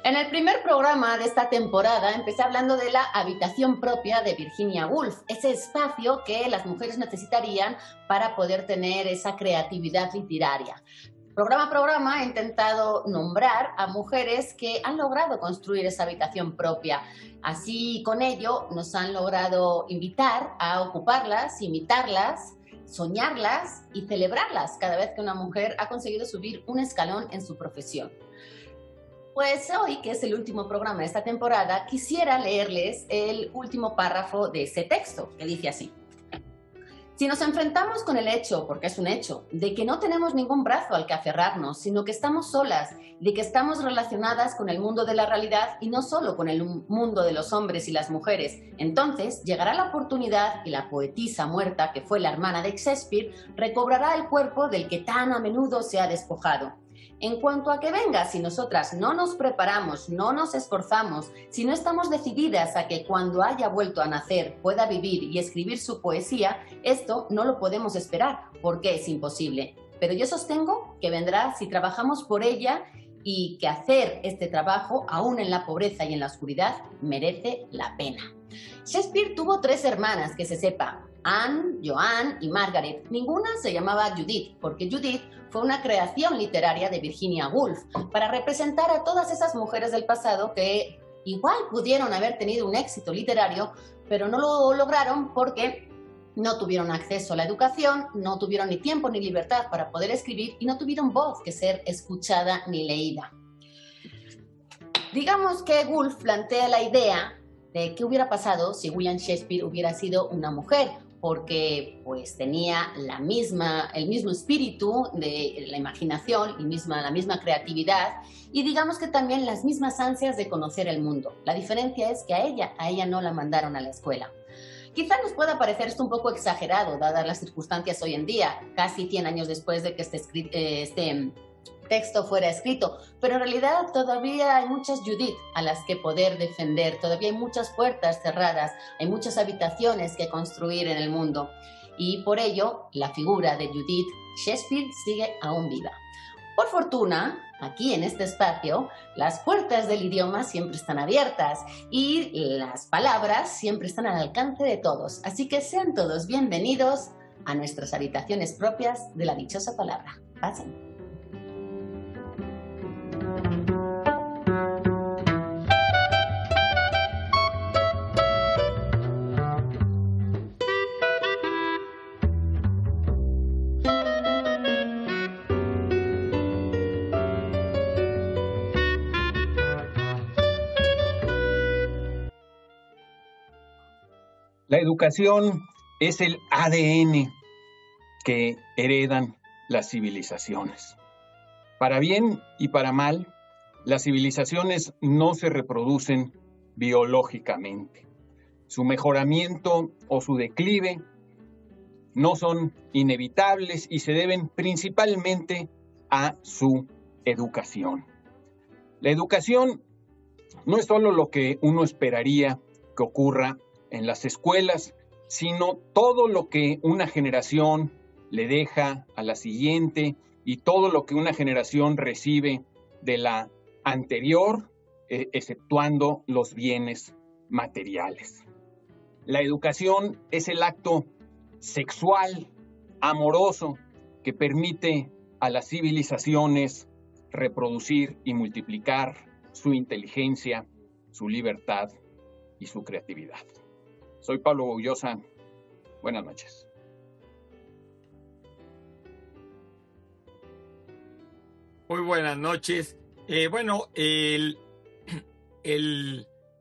En el primer programa de esta temporada empecé hablando de la habitación propia de Virginia Woolf, ese espacio que las mujeres necesitarían para poder tener esa creatividad literaria. Programa a programa he intentado nombrar a mujeres que han logrado construir esa habitación propia. Así, con ello, nos han logrado invitar a ocuparlas, imitarlas, soñarlas y celebrarlas cada vez que una mujer ha conseguido subir un escalón en su profesión. Pues hoy, que es el último programa de esta temporada, quisiera leerles el último párrafo de ese texto, que dice así. Si nos enfrentamos con el hecho, porque es un hecho, de que no tenemos ningún brazo al que aferrarnos, sino que estamos solas, de que estamos relacionadas con el mundo de la realidad y no solo con el mundo de los hombres y las mujeres, entonces llegará la oportunidad y la poetisa muerta, que fue la hermana de Shakespeare, recobrará el cuerpo del que tan a menudo se ha despojado. En cuanto a que venga, si nosotras no nos preparamos, no nos esforzamos, si no estamos decididas a que cuando haya vuelto a nacer pueda vivir y escribir su poesía, esto no lo podemos esperar, porque es imposible. Pero yo sostengo que vendrá si trabajamos por ella y que hacer este trabajo, aún en la pobreza y en la oscuridad, merece la pena. Shakespeare tuvo 3 hermanas, que se sepa, Anne, Joanne y Margaret. Ninguna se llamaba Judith, porque Judith fue una creación literaria de Virginia Woolf para representar a todas esas mujeres del pasado que igual pudieron haber tenido un éxito literario, pero no lo lograron porque no tuvieron acceso a la educación, no tuvieron ni tiempo ni libertad para poder escribir y no tuvieron voz que ser escuchada ni leída. Digamos que Woolf plantea la idea de qué hubiera pasado si William Shakespeare hubiera sido una mujer, porque pues tenía el mismo espíritu de la imaginación, la misma creatividad y digamos que también las mismas ansias de conocer el mundo. La diferencia es que a ella no la mandaron a la escuela. Quizá nos pueda parecer esto un poco exagerado, dadas las circunstancias hoy en día, casi 100 años después de que este texto fuera escrito, pero en realidad todavía hay muchas Judith a las que poder defender, todavía hay muchas puertas cerradas, hay muchas habitaciones que construir en el mundo y por ello la figura de Judith Shakespeare sigue aún viva. Por fortuna, aquí en este espacio, las puertas del idioma siempre están abiertas y las palabras siempre están al alcance de todos, así que sean todos bienvenidos a nuestras habitaciones propias de la dichosa palabra. Pasen. La educación es el ADN que heredan las civilizaciones. Para bien y para mal, las civilizaciones no se reproducen biológicamente. Su mejoramiento o su declive no son inevitables y se deben principalmente a su educación. La educación no es solo lo que uno esperaría que ocurra en las escuelas, sino todo lo que una generación le deja a la siguiente y todo lo que una generación recibe de la anterior, exceptuando los bienes materiales. La educación es el acto sexual, amoroso, que permite a las civilizaciones reproducir y multiplicar su inteligencia, su libertad y su creatividad. Soy Pablo Boullosa. Buenas noches. Muy buenas noches. El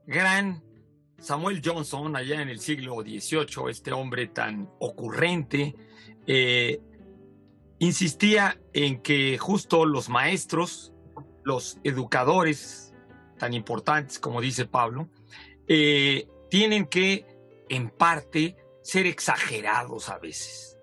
gran Samuel Johnson, allá en el siglo XVIII, este hombre tan ocurrente, insistía en que justo los maestros, los educadores tan importantes, como dice Pablo, tienen que, en parte, ser exagerados a veces.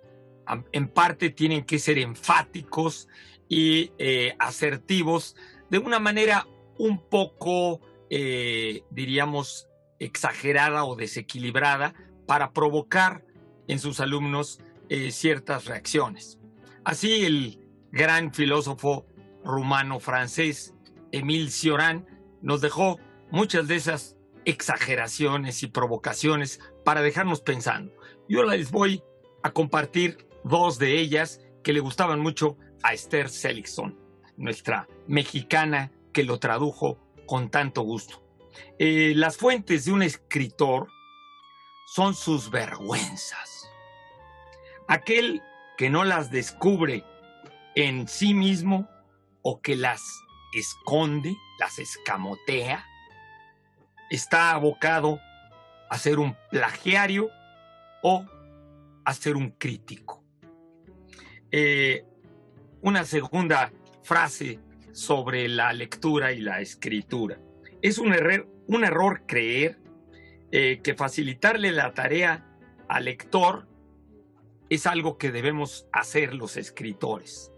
En parte tienen que ser enfáticos y asertivos de una manera un poco, diríamos, exagerada o desequilibrada para provocar en sus alumnos ciertas reacciones. Así el gran filósofo rumano-francés Émile Cioran nos dejó muchas de esas exageraciones y provocaciones para dejarnos pensando. Yo les voy a compartir dos de ellas que le gustaban mucho a Esther Seligson, nuestra mexicana que lo tradujo con tanto gusto. Las fuentes de un escritor son sus vergüenzas. Aquel que no las descubre en sí mismo o que las esconde, las escamotea, está abocado a ser un plagiario o a ser un crítico. Una segunda frase sobre la lectura y la escritura. Es un error creer que facilitarle la tarea al lector es algo que debemos hacer los escritores.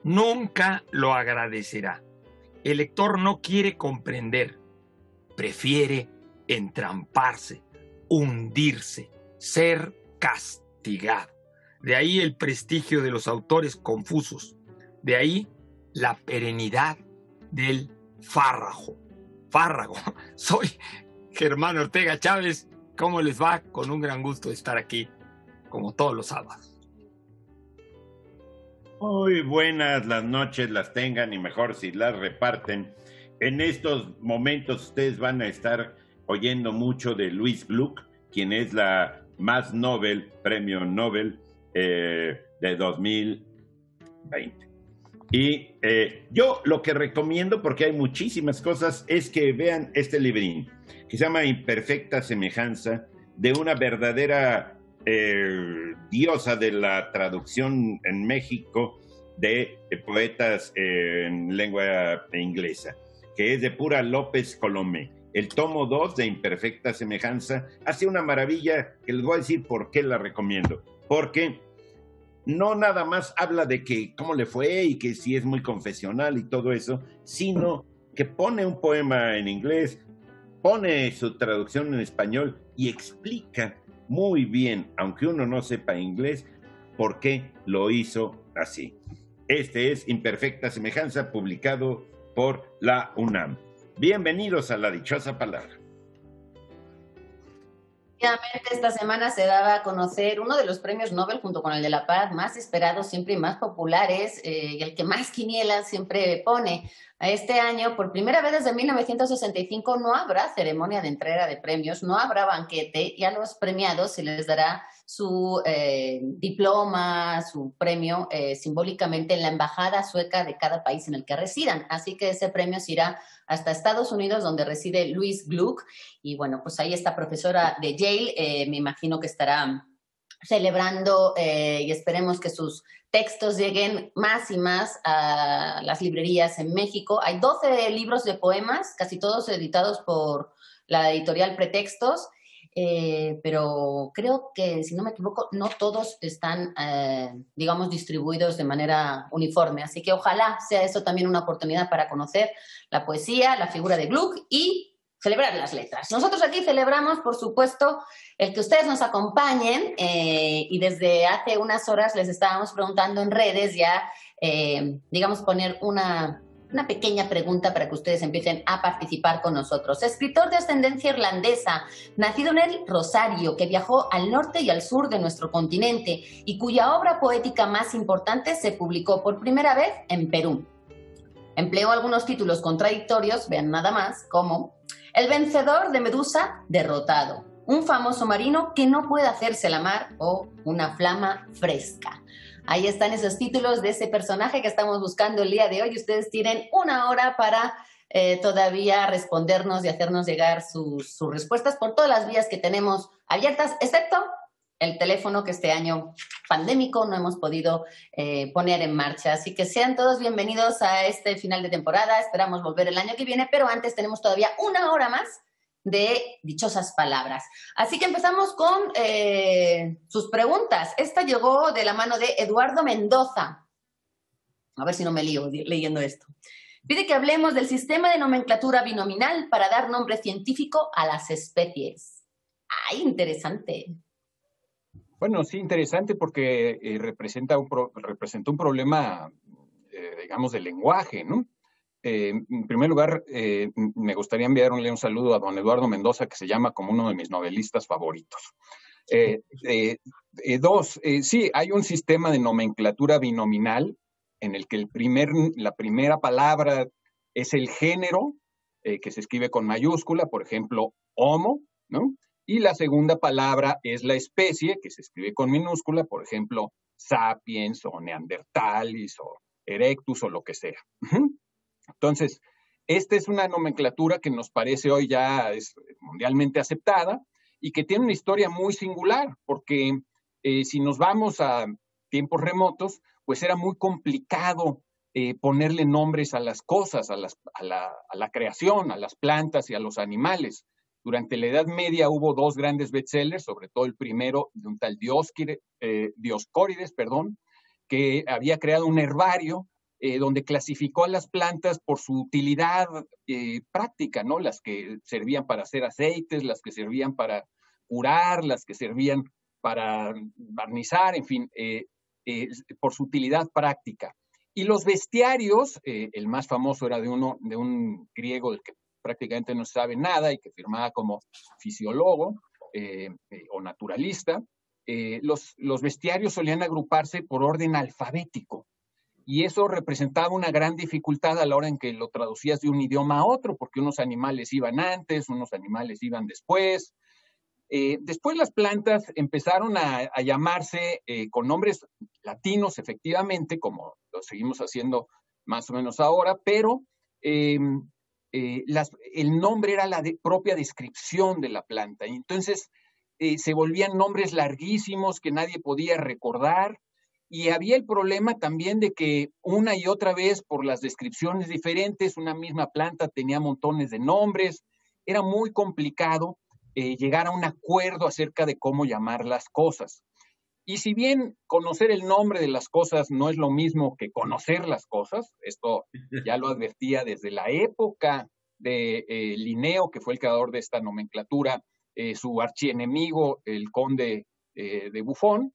Nunca lo agradecerá. El lector no quiere comprender, prefiere entramparse, hundirse, ser castigado. De ahí el prestigio de los autores confusos. De ahí la perenidad del fárrago. Soy Germán Ortega Chávez. ¿Cómo les va? Con un gran gusto de estar aquí, como todos los sábados. Muy buenas las noches las tengan y mejor si las reparten. En estos momentos ustedes van a estar oyendo mucho de Louise Gluck, quien es la más Nobel, premio Nobel de 2020. Y yo lo que recomiendo, porque hay muchísimas cosas, es que vean este librín, que se llama Imperfecta Semejanza, de una verdadera diosa de la traducción en México de poetas en lengua inglesa, que es de Pura López Colomé. El tomo 2 de Imperfecta Semejanza hace una maravilla que les voy a decir por qué la recomiendo. Porque no nada más habla de que cómo le fue y que si es muy confesional y todo eso, sino que pone un poema en inglés, pone su traducción en español y explica muy bien, aunque uno no sepa inglés, por qué lo hizo así. Este es Imperfecta Semejanza, publicado por la UNAM. Bienvenidos a La Dichosa Palabra. Esta semana se daba a conocer uno de los premios Nobel junto con el de la Paz más esperados siempre y más populares y el que más quinielas siempre pone. Este año, por primera vez desde 1965, no habrá ceremonia de entrega de premios, no habrá banquete y a los premiados se les dará su diploma, su premio simbólicamente en la embajada sueca de cada país en el que residan. Así que ese premio se irá hasta Estados Unidos, donde reside Louise Gluck. Y bueno, pues ahí esta profesora de Yale, me imagino que estará celebrando y esperemos que sus textos lleguen más y más a las librerías en México. Hay 12 libros de poemas, casi todos editados por la editorial Pretextos, pero creo que, si no me equivoco, no todos están, digamos, distribuidos de manera uniforme. Así que ojalá sea eso también una oportunidad para conocer la poesía, la figura de Gluck y celebrar las letras. Nosotros aquí celebramos, por supuesto, el que ustedes nos acompañen y desde hace unas horas les estábamos preguntando en redes ya, digamos, poner una pequeña pregunta para que ustedes empiecen a participar con nosotros. Escritor de ascendencia irlandesa, nacido en el Rosario, que viajó al norte y al sur de nuestro continente y cuya obra poética más importante se publicó por primera vez en Perú. Empleó algunos títulos contradictorios, vean nada más, como El vencedor de Medusa derrotado, Un famoso marino que no puede hacerse la mar o Una flama fresca. Ahí están esos títulos de ese personaje que estamos buscando el día de hoy. Ustedes tienen una hora para todavía respondernos y hacernos llegar sus respuestas por todas las vías que tenemos abiertas, excepto el teléfono que este año pandémico no hemos podido poner en marcha. Así que sean todos bienvenidos a este final de temporada. Esperamos volver el año que viene, pero antes tenemos todavía una hora más de dichosas palabras. Así que empezamos con sus preguntas. Esta llegó de la mano de Eduardo Mendoza. A ver si no me lío leyendo esto. Pide que hablemos del sistema de nomenclatura binominal para dar nombre científico a las especies. ¡Ay, interesante! Bueno, sí, interesante porque representa un problema, digamos, de lenguaje, ¿no? En primer lugar, me gustaría enviarle un saludo a don Eduardo Mendoza, que se llama como uno de mis novelistas favoritos. Dos, sí, hay un sistema de nomenclatura binominal en el que la primera palabra es el género, que se escribe con mayúscula, por ejemplo, homo, ¿no? Y la segunda palabra es la especie, que se escribe con minúscula, por ejemplo, sapiens o neandertalis o erectus o lo que sea. Entonces, esta es una nomenclatura que nos parece hoy ya es mundialmente aceptada y que tiene una historia muy singular, porque si nos vamos a tiempos remotos, pues era muy complicado ponerle nombres a las cosas, a la creación, a las plantas y a los animales. Durante la Edad Media hubo dos grandes bestsellers, sobre todo el primero de un tal Dioscórides, que había creado un herbario donde clasificó a las plantas por su utilidad práctica, ¿no? Las que servían para hacer aceites, las que servían para curar, las que servían para barnizar, en fin, por su utilidad práctica. Y los bestiarios, el más famoso era de un griego del que prácticamente no se sabe nada y que firmaba como fisiólogo o naturalista. Los bestiarios solían agruparse por orden alfabético. Y eso representaba una gran dificultad a la hora en que lo traducías de un idioma a otro, porque unos animales iban antes, unos animales iban después. Después las plantas empezaron a llamarse con nombres latinos, efectivamente, como lo seguimos haciendo más o menos ahora, pero el nombre era la propia descripción de la planta. Y entonces se volvían nombres larguísimos que nadie podía recordar. Y había el problema también de que una y otra vez, por las descripciones diferentes, una misma planta tenía montones de nombres. Era muy complicado llegar a un acuerdo acerca de cómo llamar las cosas. Y si bien conocer el nombre de las cosas no es lo mismo que conocer las cosas, esto ya lo advertía desde la época de Linneo, que fue el creador de esta nomenclatura, su archienemigo, el conde de Buffon,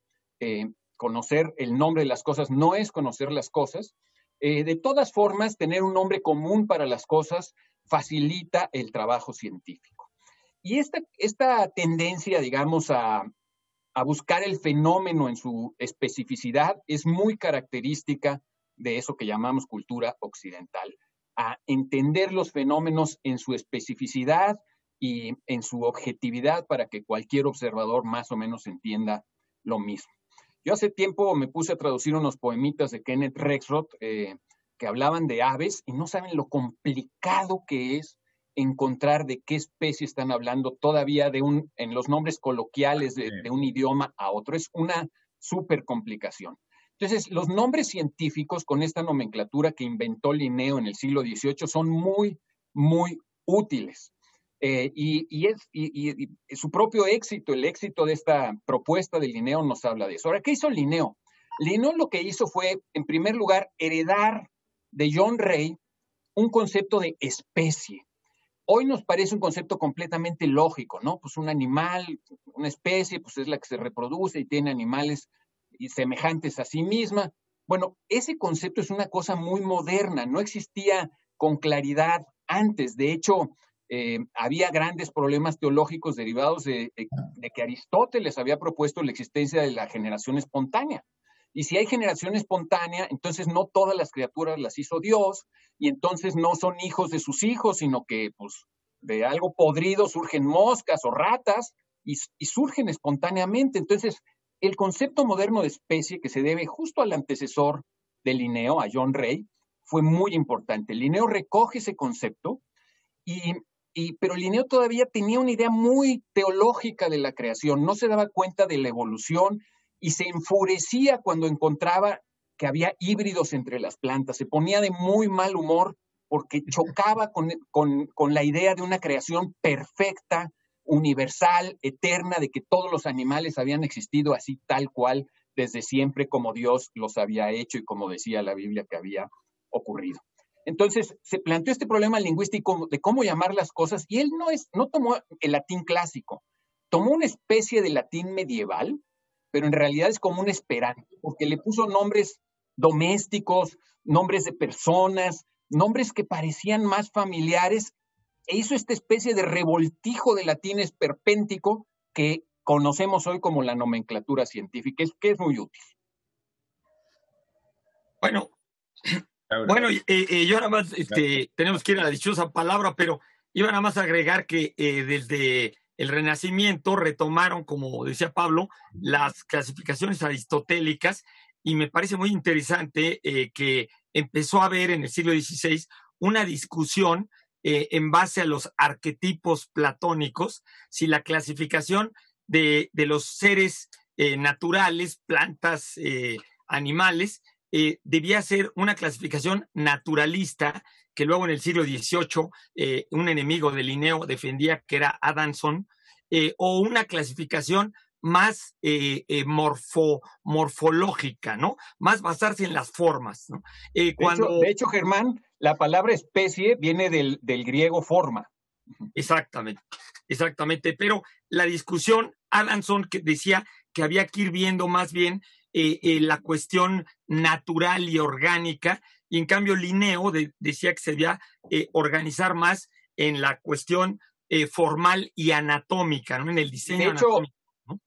conocer el nombre de las cosas no es conocer las cosas. De todas formas, tener un nombre común para las cosas facilita el trabajo científico. Y esta tendencia, digamos, a buscar el fenómeno en su especificidad es muy característica de eso que llamamos cultura occidental, a entender los fenómenos en su especificidad y en su objetividad para que cualquier observador más o menos entienda lo mismo. Yo hace tiempo me puse a traducir unos poemitas de Kenneth Rexroth que hablaban de aves y no saben lo complicado que es encontrar de qué especie están hablando todavía en los nombres coloquiales de un idioma a otro. Es una súper complicación. Entonces, los nombres científicos con esta nomenclatura que inventó Linneo en el siglo XVIII son muy, muy útiles. Y su propio éxito, el éxito de esta propuesta de Linneo nos habla de eso. Ahora, ¿qué hizo Linneo? Linneo lo que hizo fue, en primer lugar, heredar de John Ray un concepto de especie. Hoy nos parece un concepto completamente lógico, ¿no? Pues un animal, una especie, pues es la que se reproduce y tiene animales semejantes a sí misma. Bueno, ese concepto es una cosa muy moderna, no existía con claridad antes. De hecho, había grandes problemas teológicos derivados de que Aristóteles había propuesto la existencia de la generación espontánea. Y si hay generación espontánea, entonces no todas las criaturas las hizo Dios, y entonces no son hijos de sus hijos, sino que pues, de algo podrido surgen moscas o ratas, y surgen espontáneamente. Entonces, el concepto moderno de especie, que se debe justo al antecesor de Linneo, a John Ray, fue muy importante. Linneo recoge ese concepto, pero Linneo todavía tenía una idea muy teológica de la creación, no se daba cuenta de la evolución y se enfurecía cuando encontraba que había híbridos entre las plantas, se ponía de muy mal humor porque chocaba con la idea de una creación perfecta, universal, eterna, de que todos los animales habían existido así tal cual desde siempre como Dios los había hecho y como decía la Biblia que había ocurrido. Entonces se planteó este problema lingüístico de cómo llamar las cosas y él no tomó el latín clásico, tomó una especie de latín medieval, pero en realidad es como un esperanto, porque le puso nombres domésticos, nombres de personas, nombres que parecían más familiares, e hizo esta especie de revoltijo de latín esperpéntico que conocemos hoy como la nomenclatura científica, que es muy útil. Bueno, yo nada más, tenemos que ir a la dichosa palabra, pero iba nada más a agregar que desde el Renacimiento retomaron, como decía Pablo, las clasificaciones aristotélicas, y me parece muy interesante que empezó a haber en el siglo XVI una discusión en base a los arquetipos platónicos, si la clasificación de los seres naturales, plantas, animales, debía ser una clasificación naturalista, que luego en el siglo XVIII un enemigo de Linneo defendía, que era Adamson, o una clasificación más morfológica, ¿no? Más basarse en las formas, ¿no? De hecho, Germán, la palabra especie viene del griego forma. Exactamente, pero la discusión, Adamson que decía que había que ir viendo más bien la cuestión natural y orgánica, y en cambio Linneo decía que se debía organizar más en la cuestión formal y anatómica, ¿no? En el diseño anatómico.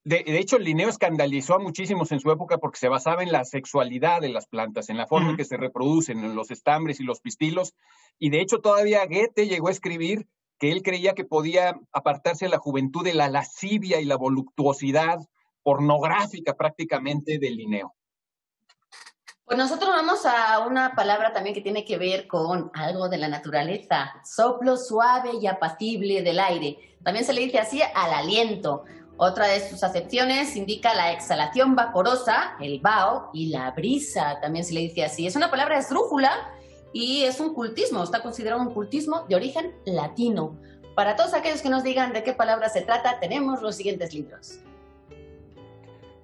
De hecho, Linneo escandalizó a muchísimos en su época porque se basaba en la sexualidad de las plantas, en la forma en que se reproducen, en los estambres y los pistilos, y de hecho todavía Goethe llegó a escribir que él creía que podía apartarse a la juventud de la lascivia y la voluptuosidad pornográfica prácticamente de Linneo. Pues nosotros vamos a una palabra también que tiene que ver con algo de la naturaleza, soplo suave y apacible del aire. También se le dice así al aliento. Otra de sus acepciones indica la exhalación vaporosa, el vaho, y la brisa, también se le dice así. Es una palabra esdrújula y es un cultismo, está considerado un cultismo de origen latino. Para todos aquellos que nos digan de qué palabra se trata, tenemos los siguientes libros.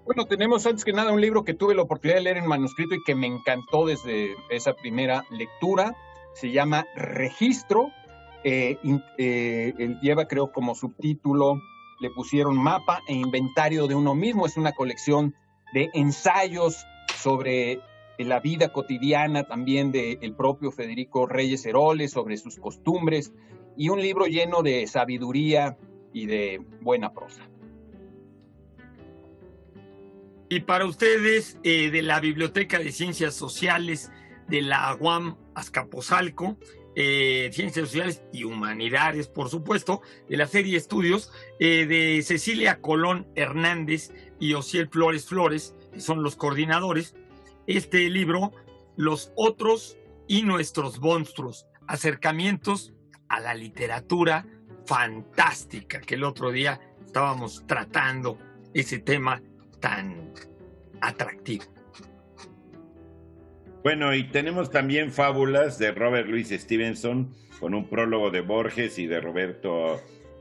Bueno, tenemos antes que nada un libro que tuve la oportunidad de leer en manuscrito y que me encantó desde esa primera lectura. Se llama Registro. Lleva, creo, como subtítulo, le pusieron Mapa e Inventario de uno mismo. Es una colección de ensayos sobre la vida cotidiana también del propio Federico Reyes Heroles, sobre sus costumbres, y un libro lleno de sabiduría y de buena prosa. Y para ustedes, de la Biblioteca de Ciencias Sociales de la UAM Azcapotzalco, Ciencias Sociales y Humanidades, por supuesto, de la serie Estudios de Cecilia Colón Hernández y Osiel Flores Flores, que son los coordinadores, este libro, Los Otros y Nuestros Monstruos, acercamientos a la literatura fantástica, que el otro día estábamos tratando ese tema tan atractivo. Bueno, y tenemos también fábulas de Robert Louis Stevenson, con un prólogo de Borges y de Roberto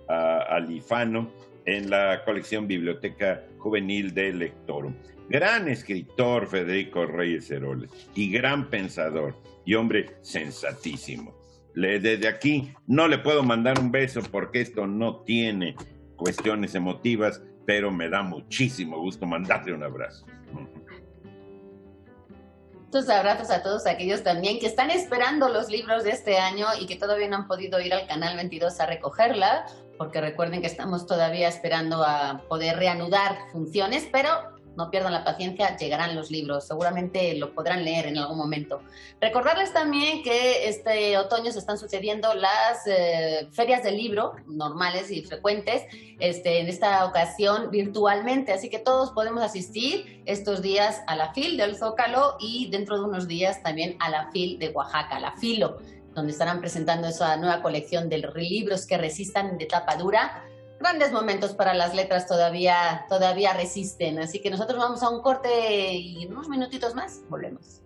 Alifano, en la colección Biblioteca Juvenil de Lectorum. Gran escritor Federico Reyes Heroles, y gran pensador, y hombre sensatísimo. Desde aquí no le puedo mandar un beso porque esto no tiene cuestiones emotivas, pero me da muchísimo gusto mandarle un abrazo. Muchos abrazos a todos aquellos también que están esperando los libros de este año y que todavía no han podido ir al Canal 22 a recogerla, porque recuerden que estamos todavía esperando a poder reanudar funciones, pero no pierdan la paciencia, llegarán los libros, seguramente lo podrán leer en algún momento. Recordarles también que este otoño se están sucediendo las ferias del libro, normales y frecuentes, en esta ocasión virtualmente, así que todos podemos asistir estos días a la FIL del Zócalo y dentro de unos días también a la FIL de Oaxaca, la FILO, donde estarán presentando esa nueva colección de libros que resistan de tapa dura. Grandes momentos para las letras, todavía resisten. Así que nosotros vamos a un corte y en unos minutitos más volvemos.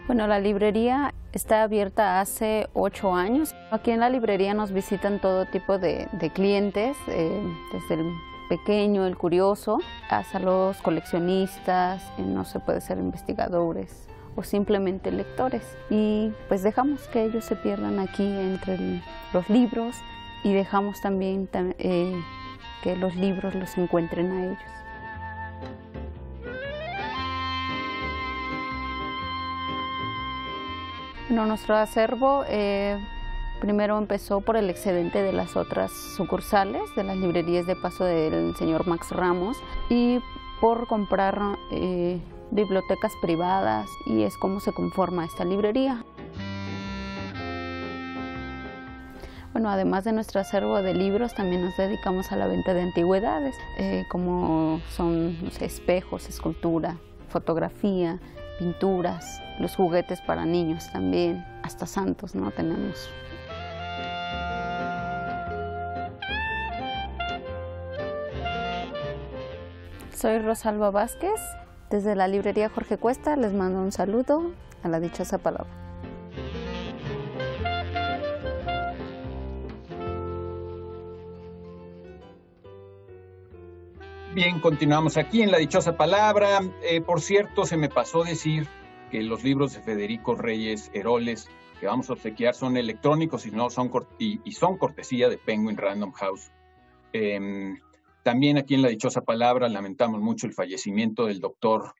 Bueno, la librería está abierta hace 8 años. Aquí en la librería nos visitan todo tipo de clientes, desde el pequeño, el curioso, hasta los coleccionistas, no se puede ser investigadores o simplemente lectores. Y pues dejamos que ellos se pierdan aquí entre los libros y dejamos también que los libros los encuentren a ellos. Bueno, nuestro acervo primero empezó por el excedente de las otras sucursales, de las librerías de paso del señor Max Ramos, y por comprar bibliotecas privadas, y es como se conforma esta librería. Bueno, además de nuestro acervo de libros, también nos dedicamos a la venta de antigüedades, como son, no sé, espejos, escultura, fotografía, pinturas, los juguetes para niños también, hasta santos, ¿no? Tenemos. Soy Rosalba Vázquez, desde la librería Jorge Cuesta les mando un saludo a la dichosa palabra. Bien, continuamos aquí en La Dichosa Palabra. Por cierto, se me pasó decir que los libros de Federico Reyes Heroles que vamos a obsequiar son electrónicos y son cortesía de Penguin Random House. También aquí en La Dichosa Palabra lamentamos mucho el fallecimiento del doctor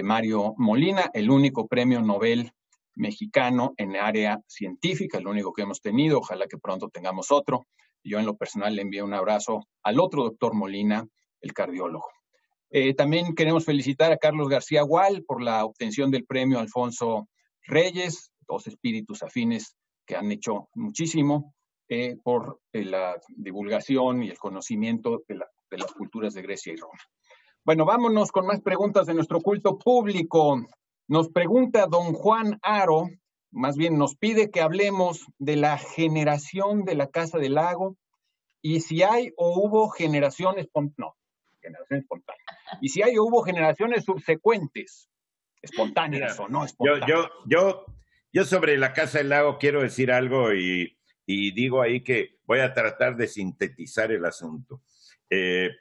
Mario Molina, el único premio Nobel mexicano en área científica, el único que hemos tenido. Ojalá que pronto tengamos otro. Yo en lo personal le envío un abrazo al otro doctor Molina, el cardiólogo. También queremos felicitar a Carlos García Gual por la obtención del premio Alfonso Reyes, dos espíritus afines que han hecho muchísimo por la divulgación y el conocimiento de las culturas de Grecia y Roma. Bueno, vámonos con más preguntas de nuestro culto público. Nos pregunta don Juan Aro, más bien nos pide que hablemos de la generación de la Casa del Lago y si hay o hubo generación espontánea. Y si hay o hubo generaciones subsecuentes, espontáneas o no espontáneas. Yo sobre la Casa del Lago quiero decir algo y digo ahí que voy a tratar de sintetizar el asunto,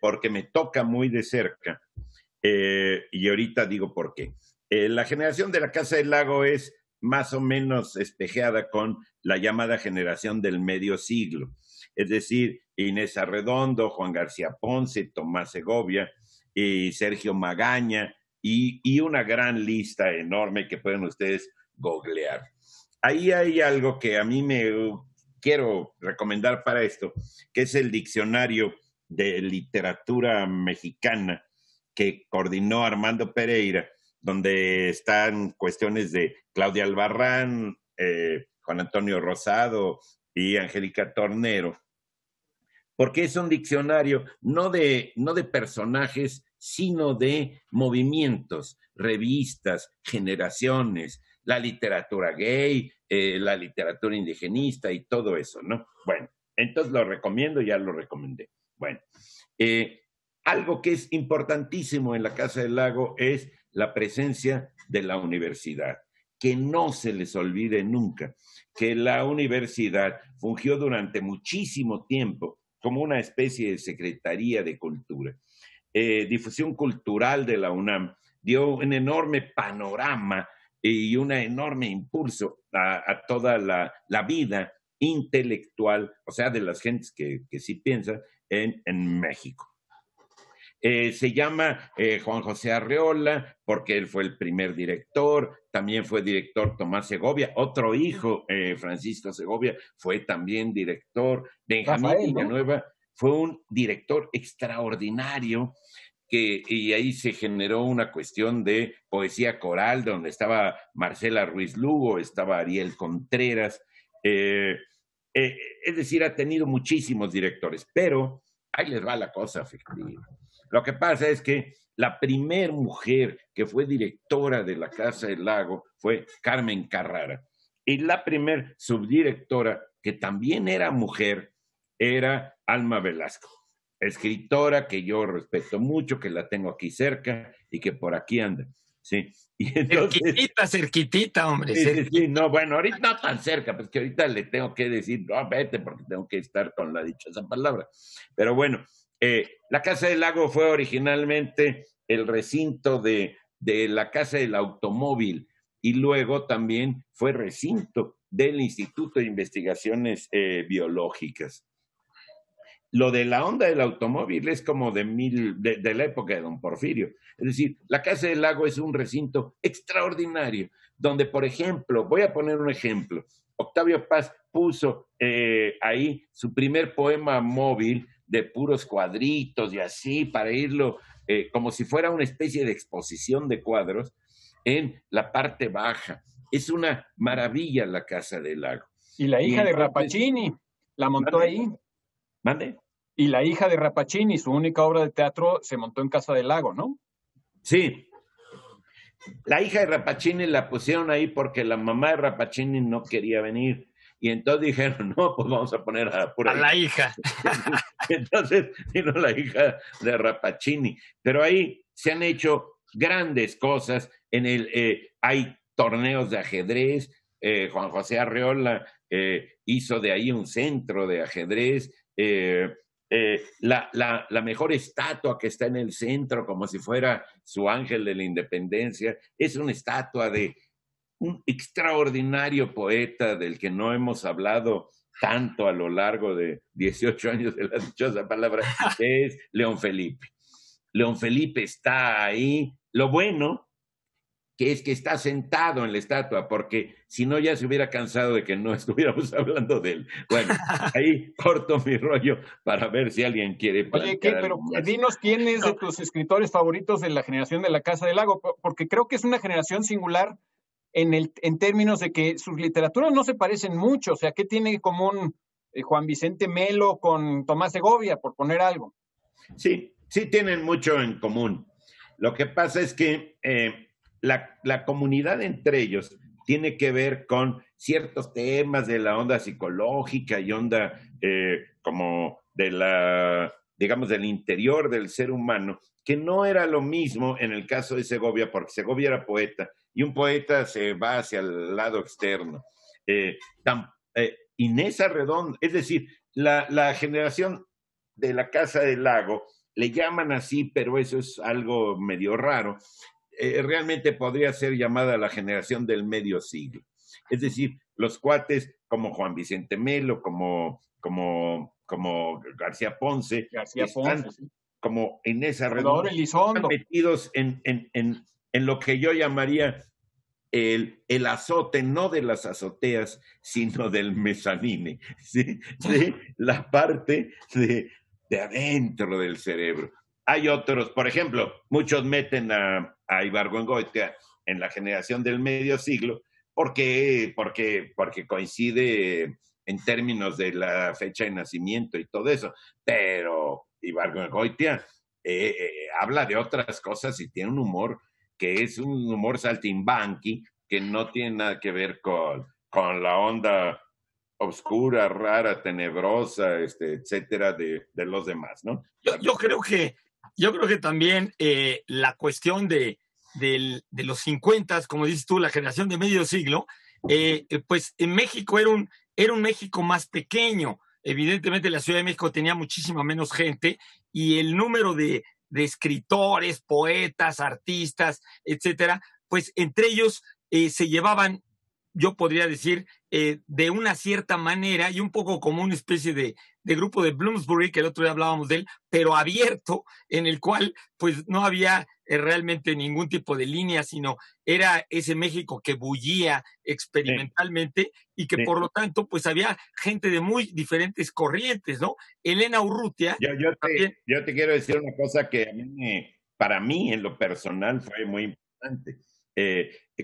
porque me toca muy de cerca, y ahorita digo por qué. La generación de la Casa del Lago es más o menos espejeada con la llamada generación del medio siglo. Es decir, Inés Arredondo, Juan García Ponce, Tomás Segovia, y Sergio Magaña, y una gran lista enorme que pueden ustedes googlear. Ahí hay algo que a mí me quiero recomendar para esto, que es el diccionario de literatura mexicana que coordinó Armando Pereira, donde están cuestiones de Claudia Albarrán, Juan Antonio Rosado y Angélica Tornero, porque es un diccionario no de personajes, sino de movimientos, revistas, generaciones, la literatura gay, la literatura indigenista y todo eso, ¿no? Bueno, entonces lo recomiendo, ya lo recomendé. Bueno, algo que es importantísimo en la Casa del Lago es la presencia de la universidad. Que no se les olvide nunca que la universidad fungió durante muchísimo tiempo como una especie de Secretaría de Cultura. Difusión Cultural de la UNAM dio un enorme panorama y un enorme impulso a toda la vida intelectual, o sea, de las gentes que sí piensan en México. Se llama Juan José Arreola porque él fue el primer director, también fue director Tomás Segovia, otro hijo, Francisco Segovia, fue también director. Benjamín Villanueva fue un director extraordinario y ahí se generó una cuestión de poesía coral, donde estaba Marcela Ruiz Lugo, estaba Ariel Contreras, es decir, ha tenido muchísimos directores, pero ahí les va la cosa, fíjate. Lo que pasa es que la primer mujer que fue directora de la Casa del Lago fue Carmen Carrara. Y la primer subdirectora, que también era mujer, era Alma Velasco, escritora que yo respeto mucho, que la tengo aquí cerca y que por aquí anda. Sí. Y entonces, cerquitita, hombre. sí, no, bueno, ahorita no tan cerca, pues que ahorita le tengo que decir, no, vete, porque tengo que estar con la dichosa palabra. Pero bueno, la Casa del Lago fue originalmente el recinto de la Casa del Automóvil y luego también fue recinto del Instituto de Investigaciones Biológicas. Lo de la onda del automóvil es como de la época de don Porfirio. Es decir, la Casa del Lago es un recinto extraordinario, donde, por ejemplo, voy a poner un ejemplo, Octavio Paz puso ahí su primer poema móvil de puros cuadritos y así, para irlo, como si fuera una especie de exposición de cuadros, en la parte baja. Es una maravilla la Casa del Lago. Y la hija de Rappaccini la montó ahí. ¿Mande? Y la hija de Rappaccini, su única obra de teatro, se montó en Casa del Lago, ¿no? Sí. La hija de Rappaccini la pusieron ahí porque la mamá de Rappaccini no quería venir. Y entonces dijeron, no, pues vamos a poner a la hija. Entonces vino la hija de Rappaccini. Pero ahí se han hecho grandes cosas. Hay torneos de ajedrez. Juan José Arreola hizo de ahí un centro de ajedrez. La mejor estatua que está en el centro, como si fuera su ángel de la independencia, es una estatua de un extraordinario poeta del que no hemos hablado tanto a lo largo de 18 años de la dichosa palabra, que es León Felipe. León Felipe está ahí. Lo bueno que es que está sentado en la estatua, porque si no ya se hubiera cansado de que no estuviéramos hablando de él. Bueno, ahí corto mi rollo para ver si alguien quiere. Oye, pero dinos quién es de tus escritores favoritos de la generación de la Casa del Lago, porque creo que es una generación singular en términos de que sus literaturas no se parecen mucho. O sea, ¿qué tiene en común Juan Vicente Melo con Tomás Segovia, por poner algo? Sí, sí tienen mucho en común. Lo que pasa es que la comunidad entre ellos tiene que ver con ciertos temas de la onda psicológica y onda como de digamos, del interior del ser humano, que no era lo mismo en el caso de Segovia, porque Segovia era poeta, y un poeta se va hacia el lado externo. Inés Arredondo, es decir, la generación de la Casa del Lago, le llaman así, pero eso es algo medio raro. Realmente podría ser llamada la generación del medio siglo. Es decir, los cuates como Juan Vicente Melo, como García Ponce, están sí, como Inés Arredondo, están metidos en lo que yo llamaría el azote, no de las azoteas, sino del mezanine, ¿sí? ¿Sí? La parte de adentro del cerebro. Hay otros, por ejemplo, muchos meten a Ibargüengoitia en la generación del medio siglo porque coincide en términos de la fecha de nacimiento y todo eso, pero Ibargüengoitia habla de otras cosas y tiene un humor que es un humor saltimbanqui, que no tiene nada que ver con la onda oscura, rara, tenebrosa, etcétera, de los demás, ¿no? Yo creo que también la cuestión de los 50, como dices tú, la generación de medio siglo, pues en México era un México más pequeño. Evidentemente la Ciudad de México tenía muchísima menos gente y el número de escritores, poetas, artistas, etcétera, pues entre ellos se llevaban, yo podría decir, de una cierta manera y un poco como una especie de grupo de Bloomsbury, que el otro día hablábamos de él, pero abierto, en el cual pues no había realmente ningún tipo de línea, sino era ese México que bullía experimentalmente y que por lo tanto pues había gente de muy diferentes corrientes, ¿no? Elena Urrutia. Yo te quiero decir una cosa que para mí en lo personal fue muy importante.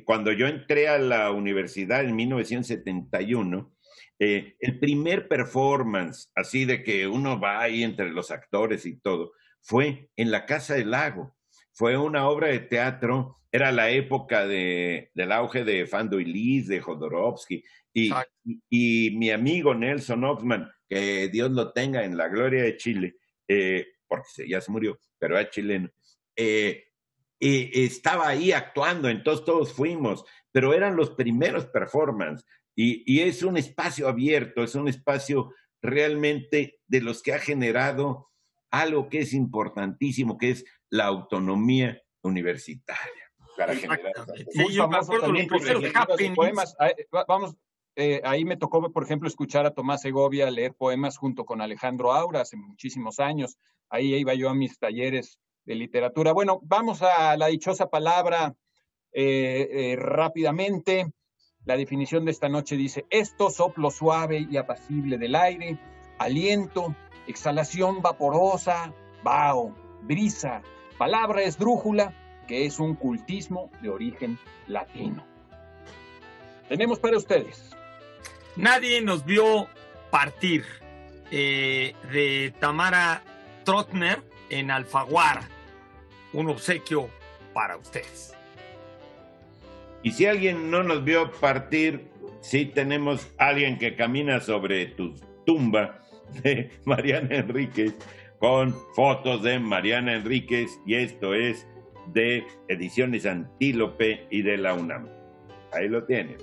Cuando yo entré a la universidad en 1971, el primer performance, así de que uno va ahí entre los actores y todo, fue en la Casa del Lago. Fue una obra de teatro, era la época del auge de Fando y Lis, de Jodorowsky, y mi amigo Nelson Oxman, que Dios lo tenga en la gloria de Chile, porque ya se murió, pero era chileno, estaba ahí actuando, entonces todos fuimos, pero eran los primeros performances y es un espacio abierto, es un espacio realmente de los que ha generado algo que es importantísimo, que es la autonomía universitaria. Para generar muy famoso también por lecturas de poemas. Vamos, ahí me tocó, por ejemplo, escuchar a Tomás Segovia leer poemas junto con Alejandro Aura hace muchísimos años. Ahí iba yo a mis talleres de literatura. Bueno, vamos a la dichosa palabra rápidamente. La definición de esta noche dice: esto, soplo suave y apacible del aire, aliento, exhalación vaporosa, vaho, brisa, palabra esdrújula, que es un cultismo de origen latino. Tenemos para ustedes. Nadie nos vio partir, de Tamara Trotner en Alfaguara. Un obsequio para ustedes. Y si alguien no nos vio partir, sí tenemos alguien que camina sobre tu tumba, de Mariana Enríquez, con fotos de Mariana Enríquez, y esto es de Ediciones Antílope y de la UNAM. Ahí lo tienen.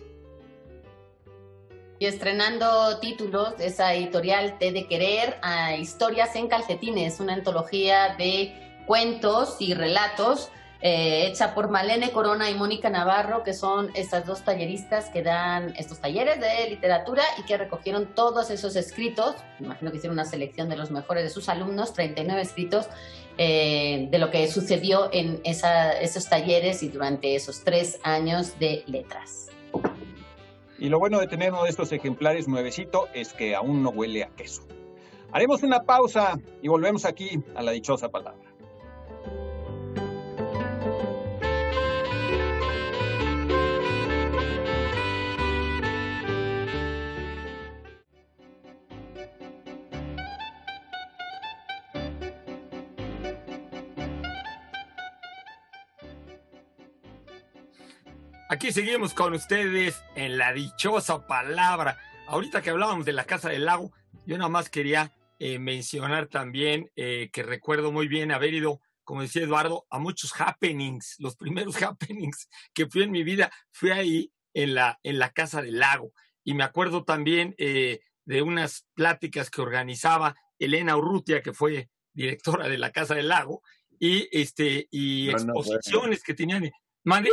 Y estrenando títulos de esa editorial Té de Querer, a Historias en Calcetines, una antología de cuentos y relatos hecha por Malene Corona y Mónica Navarro, que son estas dos talleristas que dan estos talleres de literatura y que recogieron todos esos escritos. Imagino que hicieron una selección de los mejores de sus alumnos, 39 escritos, de lo que sucedió en esos talleres y durante esos 3 años de letras. Y lo bueno de tener uno de estos ejemplares nuevecito es que aún no huele a queso. Haremos una pausa y volvemos aquí a la dichosa palabra. Aquí seguimos con ustedes en la dichosa palabra. Ahorita que hablábamos de la Casa del Lago, yo nada más quería mencionar también que recuerdo muy bien haber ido, como decía Eduardo, a muchos happenings. Los primeros happenings que fui en mi vida, fui ahí en la Casa del Lago. Y me acuerdo también de unas pláticas que organizaba Elena Urrutia, que fue directora de la Casa del Lago, y exposiciones que tenían. ¿Mande?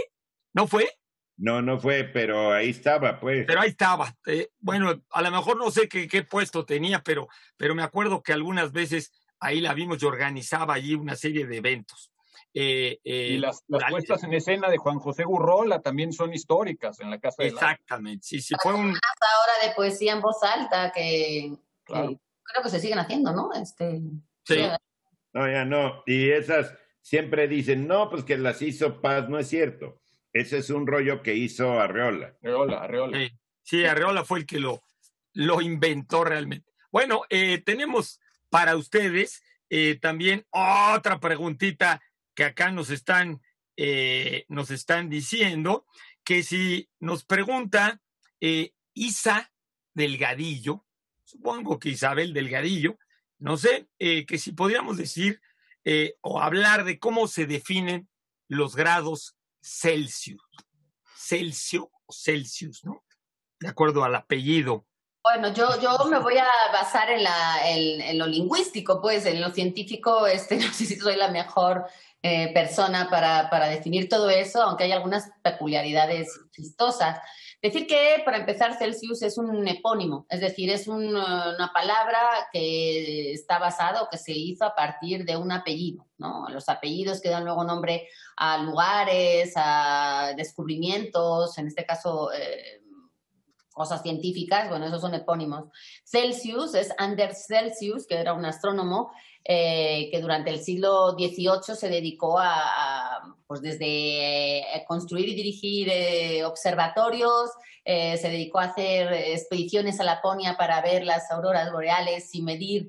¿No fue? No fue, pero ahí estaba, pues. Pero ahí estaba. Bueno, a lo mejor no sé qué puesto tenía, pero me acuerdo que algunas veces ahí la vimos y organizaba allí una serie de eventos. Y las puestas en escena de Juan José Gurrola también son históricas en la Casa del Lago. Exactamente, sí, fue un... Ahora de poesía en voz alta que creo que se siguen haciendo, ¿no? Sí. No, ya no. Y esas siempre dicen, no, pues que las hizo Paz, no es cierto. Ese es un rollo que hizo Arreola. Arreola. Sí, Arreola fue el que lo inventó realmente. Bueno, tenemos para ustedes también otra preguntita que acá nos están diciendo, que si nos pregunta Isa Delgadillo, supongo que Isabel Delgadillo, no sé, que si podríamos decir o hablar de cómo se definen los grados Celsius, ¿no? De acuerdo al apellido. Bueno, yo me voy a basar en lo lingüístico, pues, en lo científico. No sé si soy la mejor persona para definir todo eso, aunque hay algunas peculiaridades chistosas. Decir que, para empezar, Celsius es un epónimo, es decir, es una palabra que está basada o que se hizo a partir de un apellido, ¿no? Los apellidos que dan luego nombre a lugares, a descubrimientos, en este caso cosas científicas, bueno, esos son epónimos. Celsius es Anders Celsius, que era un astrónomo que durante el siglo XVIII se dedicó pues desde construir y dirigir observatorios, se dedicó a hacer expediciones a Laponia para ver las auroras boreales y medir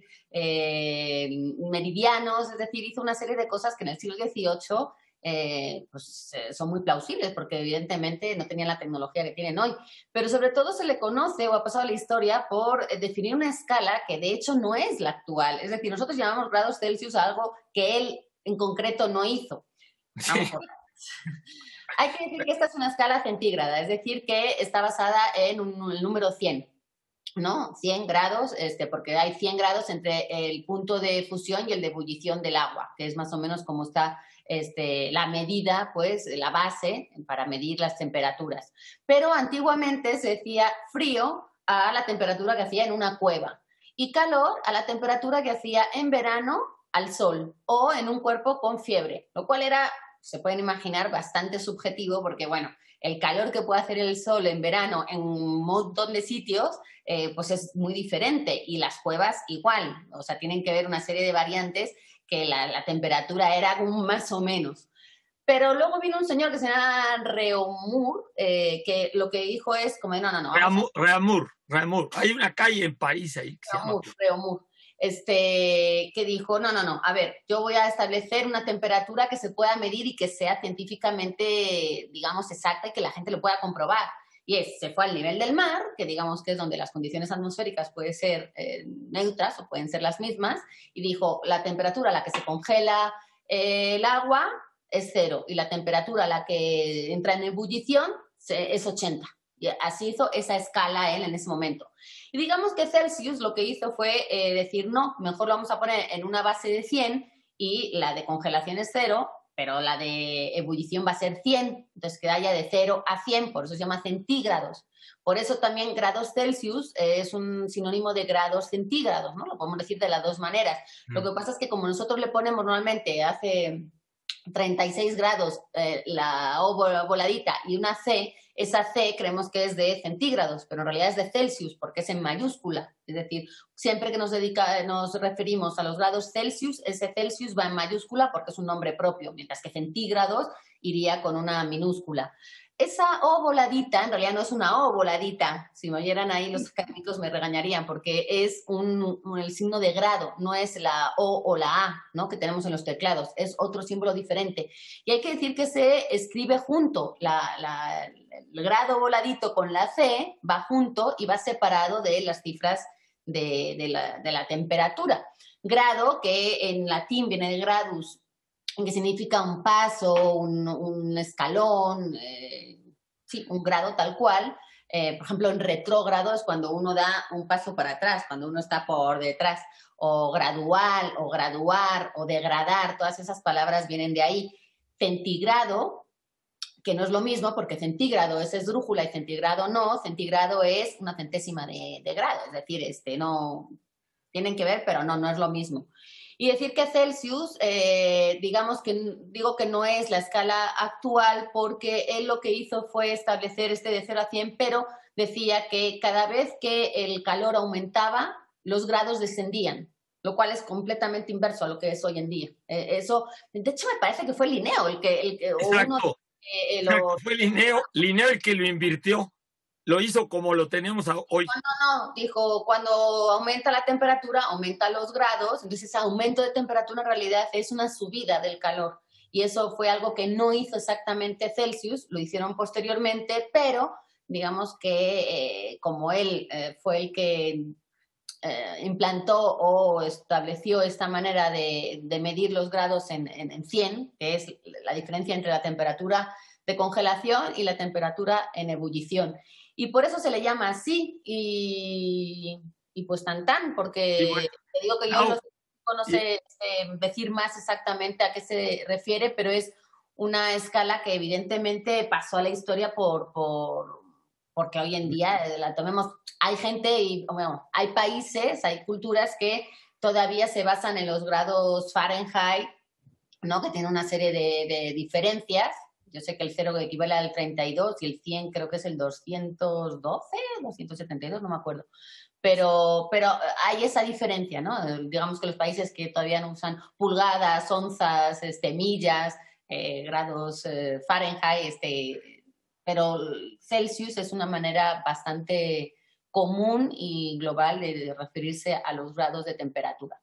meridianos, es decir, hizo una serie de cosas que en el siglo XVIII son muy plausibles porque evidentemente no tenían la tecnología que tienen hoy, pero sobre todo se le conoce o ha pasado a la historia por definir una escala que de hecho no es la actual, es decir, nosotros llamamos grados Celsius a algo que él en concreto no hizo. Vamos por Hay que decir que esta es una escala centígrada, es decir, que está basada en el número 100, ¿no? 100 grados, porque hay 100 grados entre el punto de fusión y el de ebullición del agua, que es más o menos como está la medida, pues, la base para medir las temperaturas. Pero antiguamente se decía frío a la temperatura que hacía en una cueva y calor a la temperatura que hacía en verano al sol o en un cuerpo con fiebre, lo cual era, se pueden imaginar, bastante subjetivo porque, bueno, el calor que puede hacer el sol en verano en un montón de sitios, pues es muy diferente y las cuevas igual, o sea, tienen que ver una serie de variantes que la temperatura era más o menos. Pero luego vino un señor que se llama Reaumur, que lo que dijo es como, no. Reaumur. Hay una calle en París ahí que se llama Reaumur. Que dijo, no, a ver, yo voy a establecer una temperatura que se pueda medir y que sea científicamente, digamos, exacta y que la gente lo pueda comprobar. Y se fue al nivel del mar, que digamos que es donde las condiciones atmosféricas pueden ser neutras o pueden ser las mismas, y dijo, la temperatura a la que se congela el agua es 0 y la temperatura a la que entra en ebullición es 80. Y así hizo esa escala él en ese momento. Y digamos que Celsius lo que hizo fue decir, no, mejor lo vamos a poner en una base de 100 y la de congelación es 0, pero la de ebullición va a ser 100, entonces queda ya de 0 a 100, por eso se llama centígrados. Por eso también grados Celsius es un sinónimo de grados centígrados, ¿no? Lo podemos decir de las dos maneras. Lo que pasa es que como nosotros le ponemos normalmente hace 36 grados la O voladita y una C, esa C creemos que es de centígrados, pero en realidad es de Celsius porque es en mayúscula. Es decir, siempre que nos referimos a los grados Celsius, ese Celsius va en mayúscula porque es un nombre propio, mientras que centígrados iría con una minúscula. Esa O voladita en realidad no es una O voladita. Si me oyeran ahí los académicos me regañarían porque es el signo de grado, no es la O o la A, ¿no? Que tenemos en los teclados, es otro símbolo diferente. Y hay que decir que se escribe junto, el grado voladito con la C va junto y va separado de las cifras de la temperatura. Grado, que en latín viene de gradus, que significa un paso, un escalón, sí, un grado tal cual. Por ejemplo, en retrógrado es cuando uno da un paso para atrás, cuando uno está por detrás, o gradual, o graduar, o degradar, todas esas palabras vienen de ahí. Centigrado, que no es lo mismo porque centígrado es esdrújula y centigrado no, centigrado es una centésima de grado, es decir, no tienen que ver, pero no es lo mismo. Y decir que Celsius, digo que no es la escala actual porque él lo que hizo fue establecer de 0 a 100, pero decía que cada vez que el calor aumentaba, los grados descendían, lo cual es completamente inverso a lo que es hoy en día. Eso, de hecho, me parece que fue Linneo el que Exacto. Fue Linneo el que lo invirtió. Lo hizo como lo tenemos hoy. No, dijo, cuando aumenta la temperatura, aumentan los grados, entonces ese aumento de temperatura en realidad es una subida del calor. Y eso fue algo que no hizo exactamente Celsius, lo hicieron posteriormente, pero digamos que como él fue el que implantó o estableció esta manera de medir los grados en 100, que es la diferencia entre la temperatura de congelación y la temperatura en ebullición. Y por eso se le llama así, y pues tan, porque bueno, te digo que yo no sé decir más exactamente a qué se refiere, pero es una escala que evidentemente pasó a la historia porque hoy en día la tomemos. Hay gente y bueno, hay países, hay culturas que todavía se basan en los grados Fahrenheit, ¿no? Que tienen una serie de diferencias. Yo sé que el 0 equivale al 32 y el 100 creo que es el 212, 272, no me acuerdo. Pero hay esa diferencia, ¿no? Digamos que los países que todavía no usan pulgadas, onzas, millas, grados Fahrenheit, pero Celsius es una manera bastante común y global de referirse a los grados de temperatura.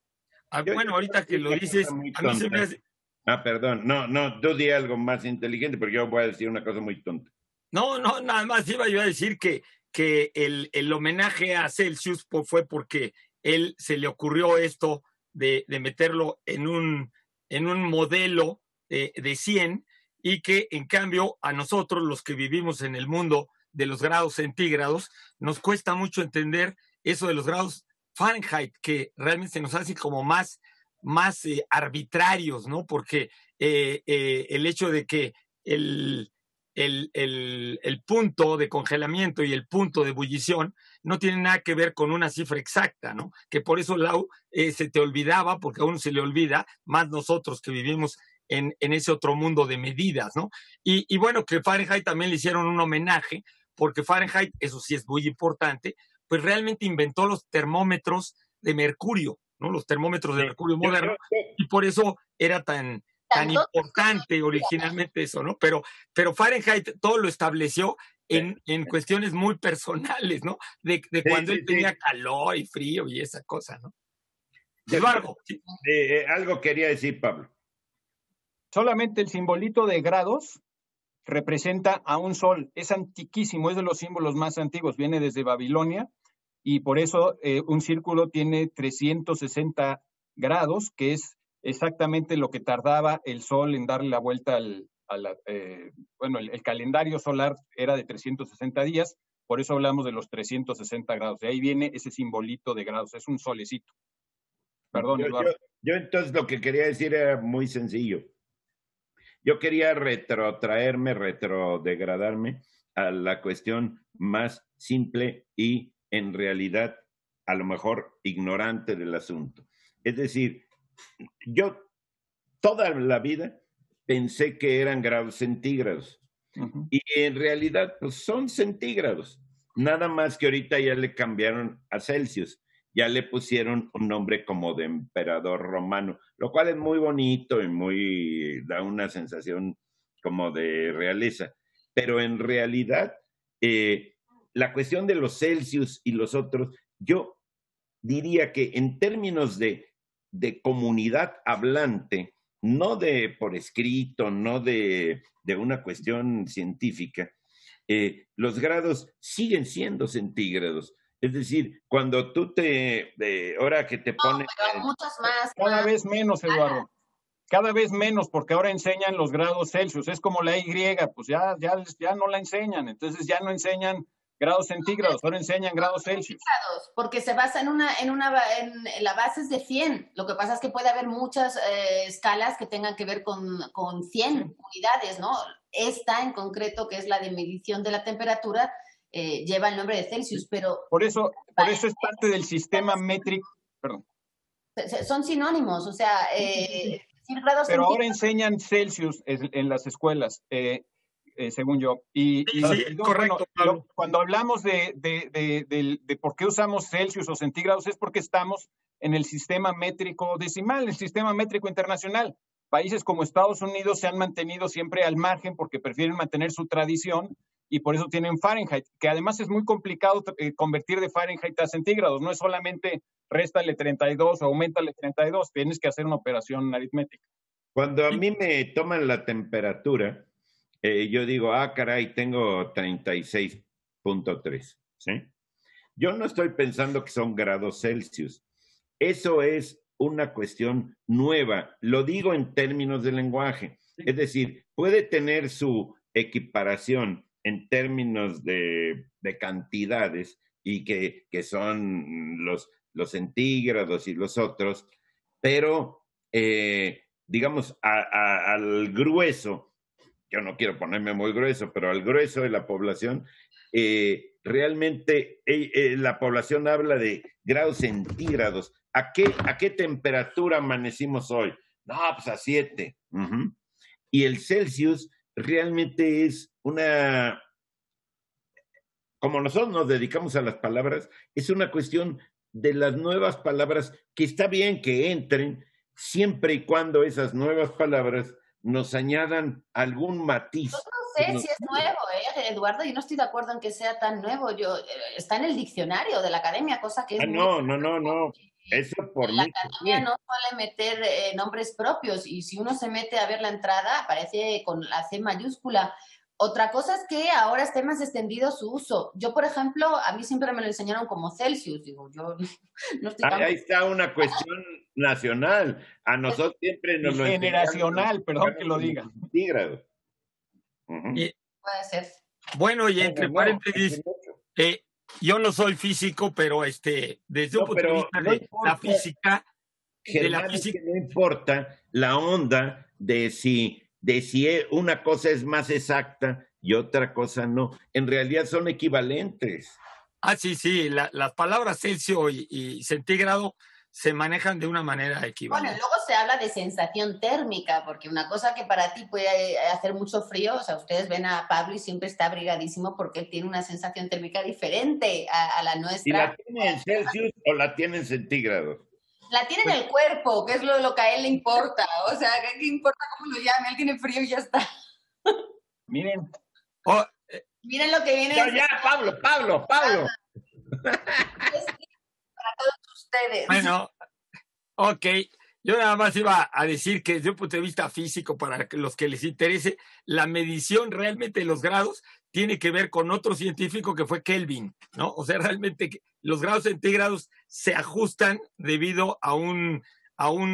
Bueno, ahorita que lo dices, a mí se me hace... perdón, no, tú di algo más inteligente porque yo voy a decir una cosa muy tonta. No, nada más iba yo a decir que el homenaje a Celsius fue porque él se le ocurrió esto de meterlo en un modelo de 100, y que en cambio a nosotros, los que vivimos en el mundo de los grados centígrados, nos cuesta mucho entender eso de los grados Fahrenheit, que realmente se nos hace como más arbitrarios, ¿no? Porque el hecho de que el punto de congelamiento y el punto de ebullición no tienen nada que ver con una cifra exacta, ¿no? Que por eso, Lau, se te olvidaba, porque a uno se le olvida, más nosotros que vivimos en ese otro mundo de medidas, ¿no? Y bueno, que Fahrenheit también le hicieron un homenaje, porque Fahrenheit, eso sí es muy importante, pues realmente inventó los termómetros de mercurio, ¿no? Los termómetros de mercurio moderno, y por eso era tan importante originalmente eso, ¿no? Pero Fahrenheit todo lo estableció en cuestiones muy personales, ¿no? De cuando él tenía calor y frío y esa cosa, ¿no? Eduardo. Algo quería decir, Pablo. Solamente el simbolito de grados representa a un sol. Es antiquísimo, es de los símbolos más antiguos, viene desde Babilonia, y por eso un círculo tiene 360 grados, que es exactamente lo que tardaba el sol en darle la vuelta el calendario solar era de 360 días, por eso hablamos de los 360 grados. De ahí viene ese simbolito de grados, es un solecito. Perdón, Eduardo. Yo entonces lo que quería decir era muy sencillo. Yo quería retrodegradarme a la cuestión más simple y en realidad a lo mejor ignorante del asunto. Es decir, yo toda la vida pensé que eran grados centígrados. Uh-huh. Y en realidad pues son centígrados. Nada más que ahorita ya le cambiaron a Celsius. Ya le pusieron un nombre como de emperador romano, lo cual es muy bonito y da una sensación como de realeza. Pero en realidad, la cuestión de los Celsius y los otros, yo diría que en términos de comunidad hablante, no de por escrito, no de una cuestión científica, los grados siguen siendo centígrados. Es decir, cuando tú ahora que te pones... Pero muchas más. Cada vez menos, Eduardo. Cada vez menos, porque ahora enseñan los grados Celsius. Es como la Y, pues ya no la enseñan. Entonces ya no enseñan grados centígrados, ahora enseñan grados Celsius. Porque se basa en la base es de 100. Lo que pasa es que puede haber muchas escalas que tengan que ver con 100 unidades, ¿no? Esta en concreto, que es la de medición de la temperatura, lleva el nombre de Celsius, pero... Por eso es parte del sistema métrico, perdón. Son sinónimos, o sea, grados pero ahora enseñan Celsius en las escuelas, según yo. Sí, correcto. Bueno, cuando hablamos de por qué usamos Celsius o centígrados, es porque estamos en el sistema métrico decimal, el sistema métrico internacional. Países como Estados Unidos se han mantenido siempre al margen porque prefieren mantener su tradición, y por eso tienen Fahrenheit, que además es muy complicado convertir de Fahrenheit a centígrados. No es solamente réstale 32 o aumentale 32, tienes que hacer una operación aritmética. Cuando a mí me toman la temperatura, yo digo, caray, tengo 36.3, ¿sí? Yo no estoy pensando que son grados Celsius. Eso es una cuestión nueva. Lo digo en términos de lenguaje. Es decir, puede tener su equiparación en términos de cantidades y que son los centígrados y los otros, pero digamos al grueso, yo no quiero ponerme muy grueso, pero al grueso de la población, realmente la población habla de grados centígrados. ¿A qué temperatura amanecimos hoy? No, pues a 7. Uh-huh. Y el Celsius realmente es como nosotros nos dedicamos a las palabras, es una cuestión de las nuevas palabras que está bien que entren siempre y cuando esas nuevas palabras nos añadan algún matiz. Yo no sé si es nuevo, Eduardo, yo no estoy de acuerdo en que sea tan nuevo. Está en el diccionario de la academia, cosa que es... No. Eso por mí. La academia no suele meter nombres propios, y si uno se mete a ver la entrada, aparece con la C mayúscula. Otra cosa es que ahora esté más extendido su uso. Yo, por ejemplo, a mí siempre me lo enseñaron como Celsius. Digo, yo no estoy tan... Ahí está una cuestión nacional. A nosotros siempre nos lo generacional, perdón que lo diga. Centígrados. Y, puede ser. bueno, y entre paréntesis, yo no soy físico, pero desde un punto de vista de la física, Germán, es que no importa la onda de si una cosa es más exacta y otra cosa no. En realidad son equivalentes. Ah, sí, las palabras Celsius y centígrado se manejan de una manera equivalente. Bueno, luego se habla de sensación térmica, porque una cosa que para ti puede hacer mucho frío, o sea, ustedes ven a Pablo y siempre está abrigadísimo porque él tiene una sensación térmica diferente a la nuestra. ¿Y la tiene en Celsius o la tiene en centígrados? La tiene en el cuerpo, que es lo que a él le importa. O sea, ¿qué importa cómo lo llame? Él tiene frío y ya está. Miren. Miren lo que viene. Ya, Pablo. Para todos ustedes. Bueno, ok. Yo nada más iba a decir que desde un punto de vista físico, para los que les interese, la medición realmente de los grados tiene que ver con otro científico que fue Kelvin, ¿no? O sea, realmente los grados centígrados se ajustan debido a un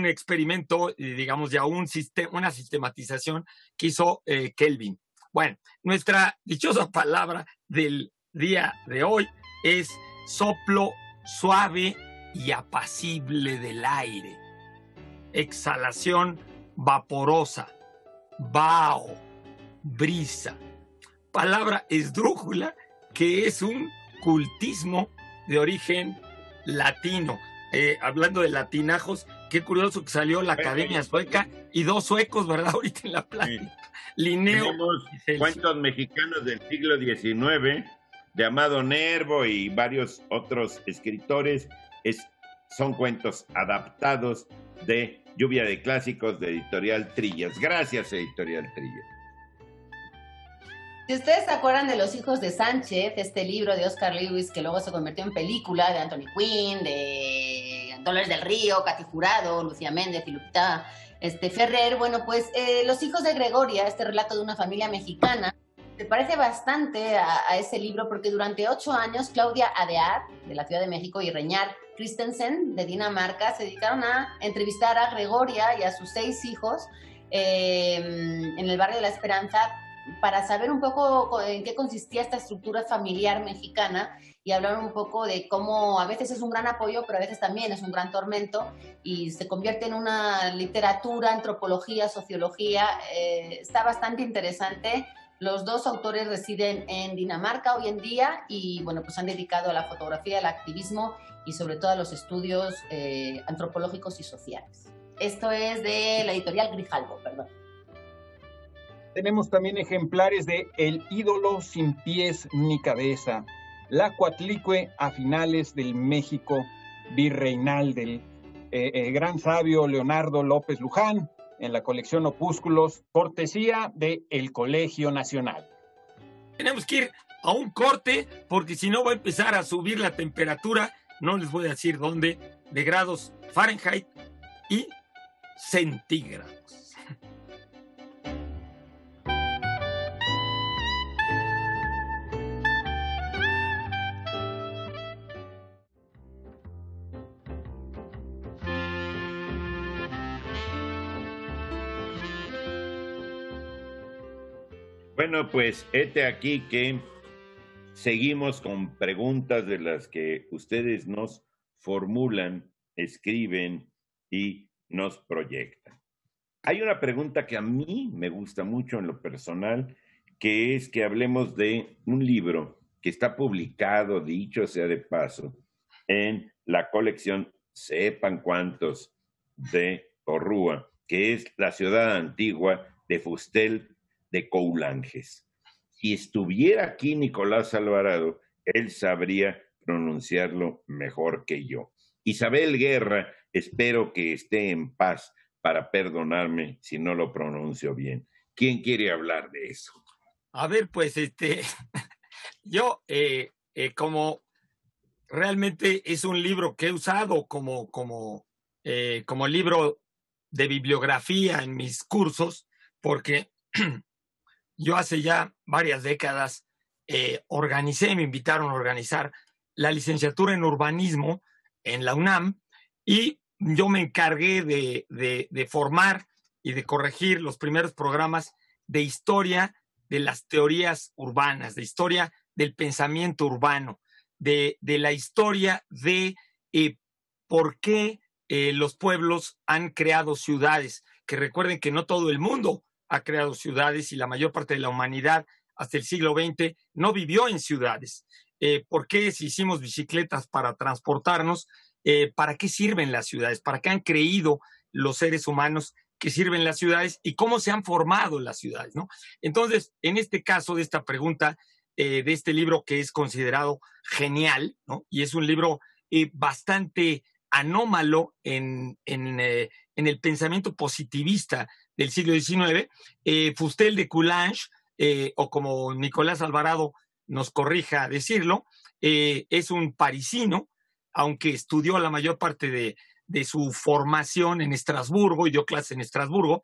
experimento, digamos, ya una sistematización que hizo Kelvin. Bueno, nuestra dichosa palabra del día de hoy es soplo suave y apacible del aire. Exhalación vaporosa, vaho, brisa. Palabra esdrújula, que es un cultismo de origen latino. Hablando de latinajos, qué curioso que salió la Academia Sueca y 2 suecos, ¿verdad? Ahorita en la playa. Sí. Linneo. Tenemos cuentos mexicanos del siglo XIX, de Amado Nervo y varios otros escritores. Son cuentos adaptados de Lluvia de Clásicos de Editorial Trillas. Gracias, Editorial Trillas. Si ustedes se acuerdan de Los hijos de Sánchez, este libro de Oscar Lewis que luego se convirtió en película, de Anthony Quinn, de Dolores del Río, Katy Jurado, Lucía Méndez, Filipita Ferrer, bueno, pues Los hijos de Gregoria, este relato de una familia mexicana, se parece bastante a ese libro porque durante 8 años Claudia Adear, de la Ciudad de México, y Reñar Christensen, de Dinamarca, se dedicaron a entrevistar a Gregoria y a sus 6 hijos en el barrio de La Esperanza para saber un poco en qué consistía esta estructura familiar mexicana y hablar un poco de cómo a veces es un gran apoyo, pero a veces también es un gran tormento y se convierte en una literatura, antropología, sociología. Está bastante interesante. Los 2 autores residen en Dinamarca hoy en día y, bueno, pues han dedicado a la fotografía, al activismo y sobre todo a los estudios antropológicos y sociales. Esto es de la editorial Grijalbo, perdón. Tenemos también ejemplares de El ídolo sin pies ni cabeza, la Coatlicue a finales del México virreinal del gran sabio Leonardo López Luján, en la colección Opúsculos, cortesía de El Colegio Nacional. Tenemos que ir a un corte, porque si no va a empezar a subir la temperatura, no les voy a decir dónde, de grados Fahrenheit y centígrados. Bueno, pues hete aquí que seguimos con preguntas de las que ustedes nos formulan, escriben y nos proyectan. Hay una pregunta que a mí me gusta mucho en lo personal, que es que hablemos de un libro que está publicado, dicho sea de paso, en la colección Sepan Cuántos de Porrúa, que es La ciudad antigua de Fustel de Coulanges. Si estuviera aquí Nicolás Alvarado, él sabría pronunciarlo mejor que yo. Isabel Guerra, espero que esté en paz para perdonarme si no lo pronuncio bien. ¿Quién quiere hablar de eso? A ver, pues yo como realmente es un libro que he usado como libro de bibliografía en mis cursos, porque yo hace ya varias décadas me invitaron a organizar la licenciatura en urbanismo en la UNAM y yo me encargué de formar y de corregir los primeros programas de historia de las teorías urbanas, de historia del pensamiento urbano, de la historia de por qué los pueblos han creado ciudades, que recuerden que no todo el mundo ha creado ciudades y la mayor parte de la humanidad hasta el siglo XX no vivió en ciudades. ¿Por qué si hicimos bicicletas para transportarnos? ¿Para qué sirven las ciudades? ¿Para qué han creído los seres humanos que sirven las ciudades y cómo se han formado las ciudades, ¿no? Entonces, en este caso de esta pregunta, de este libro que es considerado genial, ¿no? Y es un libro bastante anómalo en el pensamiento positivista del siglo XIX, Fustel de Coulanges, o como Nicolás Alvarado nos corrija decirlo, es un parisino, aunque estudió la mayor parte de su formación en Estrasburgo y dio clases en Estrasburgo.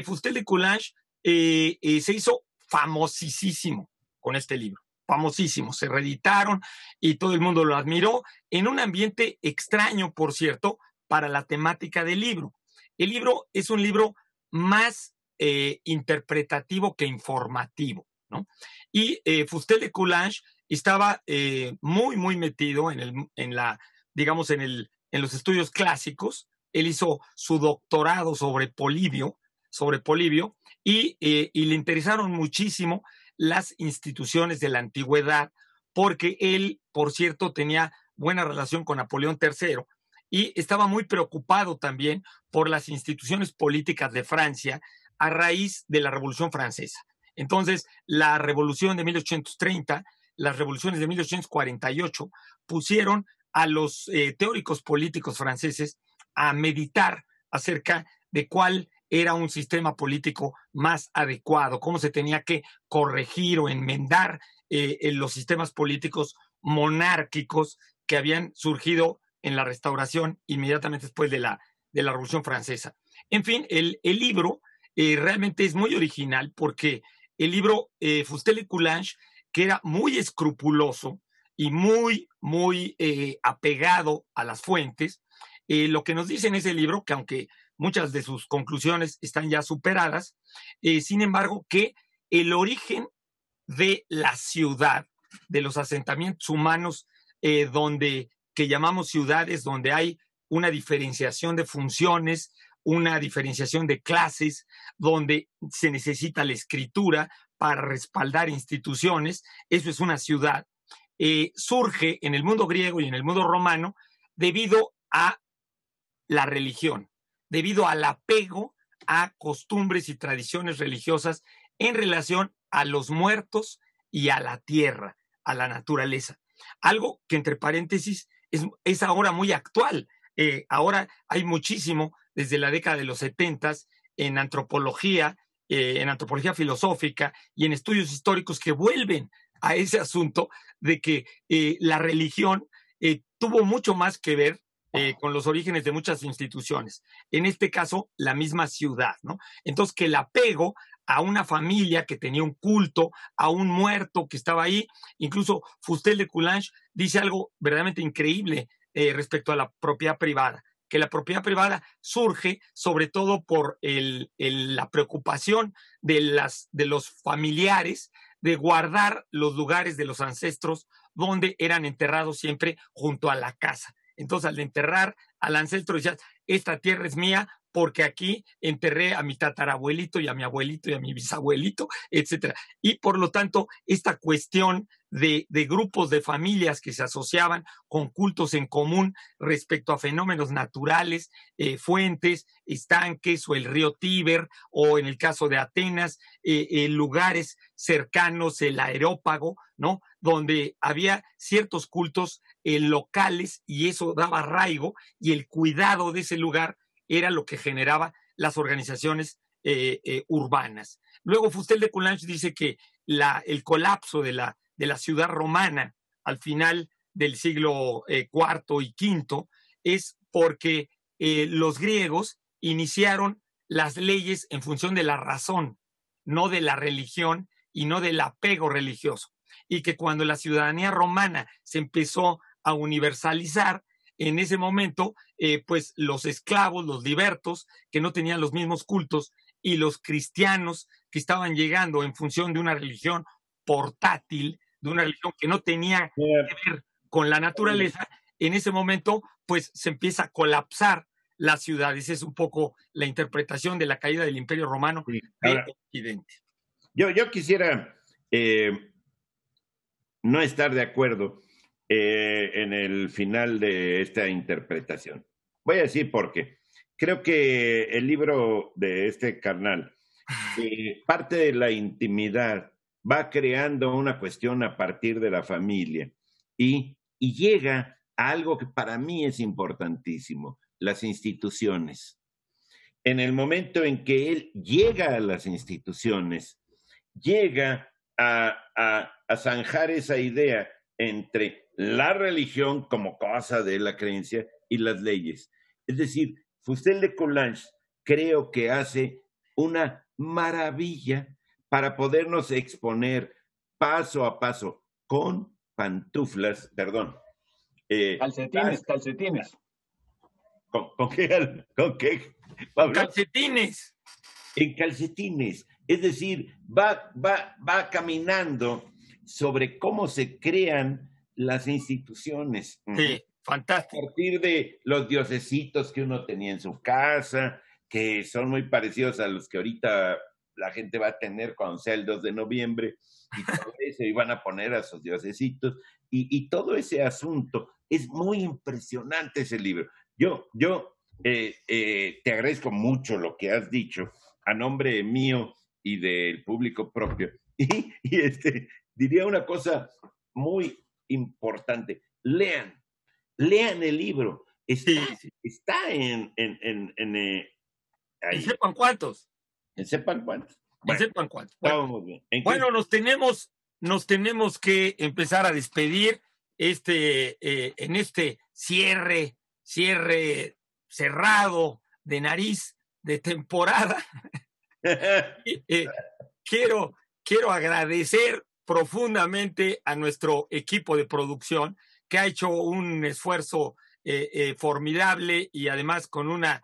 Fustel de Coulanges se hizo famosísimo con este libro, famosísimo, se reeditaron y todo el mundo lo admiró en un ambiente extraño, por cierto, para la temática del libro. El libro es un libro más interpretativo que informativo, ¿no? Y Fustel de Coulanges estaba muy, muy metido en los estudios clásicos. Él hizo su doctorado sobre Polibio, y le interesaron muchísimo las instituciones de la antigüedad, porque él, por cierto, tenía buena relación con Napoleón III y estaba muy preocupado también por las instituciones políticas de Francia a raíz de la Revolución Francesa. Entonces, la Revolución de 1830, las revoluciones de 1848, pusieron a los teóricos políticos franceses a meditar acerca de cuál era un sistema político más adecuado, cómo se tenía que corregir o enmendar en los sistemas políticos monárquicos que habían surgido en la Restauración inmediatamente después de la Revolución Francesa. En fin, el libro realmente es muy original porque el libro Fustel de Coulanges, que era muy escrupuloso y muy, muy apegado a las fuentes, lo que nos dice en ese libro, que aunque muchas de sus conclusiones están ya superadas, sin embargo, que el origen de la ciudad, de los asentamientos humanos, que llamamos ciudades, donde hay una diferenciación de funciones, una diferenciación de clases, donde se necesita la escritura para respaldar instituciones, eso es una ciudad, surge en el mundo griego y en el mundo romano debido a la religión, debido al apego a costumbres y tradiciones religiosas en relación a los muertos y a la tierra, a la naturaleza. Algo que, entre paréntesis, es ahora muy actual. Ahora hay muchísimo, desde la década de los 70, en antropología filosófica y en estudios históricos que vuelven a ese asunto de que la religión tuvo mucho más que ver con los orígenes de muchas instituciones. En este caso, la misma ciudad, ¿no? Entonces, que el apego a una familia que tenía un culto, a un muerto que estaba ahí, incluso Fustel de Coulanges dice algo verdaderamente increíble respecto a la propiedad privada, que la propiedad privada surge sobre todo por la preocupación de los familiares de guardar los lugares de los ancestros donde eran enterrados siempre junto a la casa. Entonces, al enterrar al ancestro, decías, esta tierra es mía porque aquí enterré a mi tatarabuelito y a mi abuelito y a mi bisabuelito, etcétera. Y por lo tanto, esta cuestión de grupos de familias que se asociaban con cultos en común respecto a fenómenos naturales, fuentes, estanques o el río Tíber, o en el caso de Atenas, lugares cercanos, el Areópago, ¿no? Donde había ciertos cultos locales y eso daba arraigo y el cuidado de ese lugar era lo que generaba las organizaciones urbanas. Luego Fustel de Coulanges dice que el colapso de la ciudad romana al final del siglo IV y V es porque los griegos iniciaron las leyes en función de la razón no de la religión y no del apego religioso. Y que cuando la ciudadanía romana se empezó a universalizar, en ese momento, pues los esclavos, los libertos, que no tenían los mismos cultos, y los cristianos que estaban llegando en función de una religión portátil, de una religión que no tenía que ver con la naturaleza, en ese momento, pues se empieza a colapsar la ciudad. Esa es un poco la interpretación de la caída del Imperio Romano de Occidente. Yo quisiera no estar de acuerdo en el final de esta interpretación. Voy a decir por qué. Creo que el libro de este carnal, parte de la intimidad, va creando una cuestión a partir de la familia y llega a algo que para mí es importantísimo, las instituciones. En el momento en que él llega a las instituciones, llega a zanjar esa idea entre la religión como cosa de la creencia y las leyes. Es decir, Fustel de Coulanges creo que hace una maravilla para podernos exponer paso a paso con pantuflas, perdón. Calcetines. ¿Con qué, Pablo? Calcetines. En calcetines. Es decir, va caminando sobre cómo se crean las instituciones. Sí, fantástico. A partir de los diosesitos que uno tenía en su casa, que son muy parecidos a los que ahorita la gente va a tener cuando sea el 2 de noviembre, y todo eso, y van a poner a sus diosesitos, y todo ese asunto. Es muy impresionante ese libro. Yo te agradezco mucho lo que has dicho a nombre mío y del público propio. Y diría una cosa muy importante. Lean el libro. Está en ahí. ¿En sepan cuántos? ¿En sepan cuántos? Bueno, ¿en sepan cuántos? Bueno, bien. Bueno, nos tenemos que empezar a despedir en este cierre cerrado de nariz de temporada. Quiero agradecer profundamente a nuestro equipo de producción, que ha hecho un esfuerzo formidable, y además con una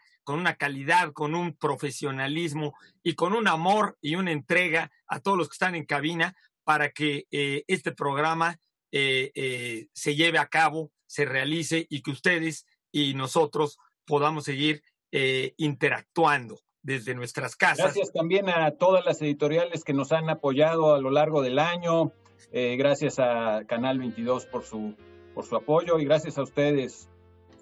calidad, con un profesionalismo y con un amor y una entrega a todos los que están en cabina para que este programa se lleve a cabo, se realice, y que ustedes y nosotros podamos seguir interactuando desde nuestras casas. Gracias también a todas las editoriales que nos han apoyado a lo largo del año. Gracias a Canal 22 por su apoyo, y gracias a ustedes,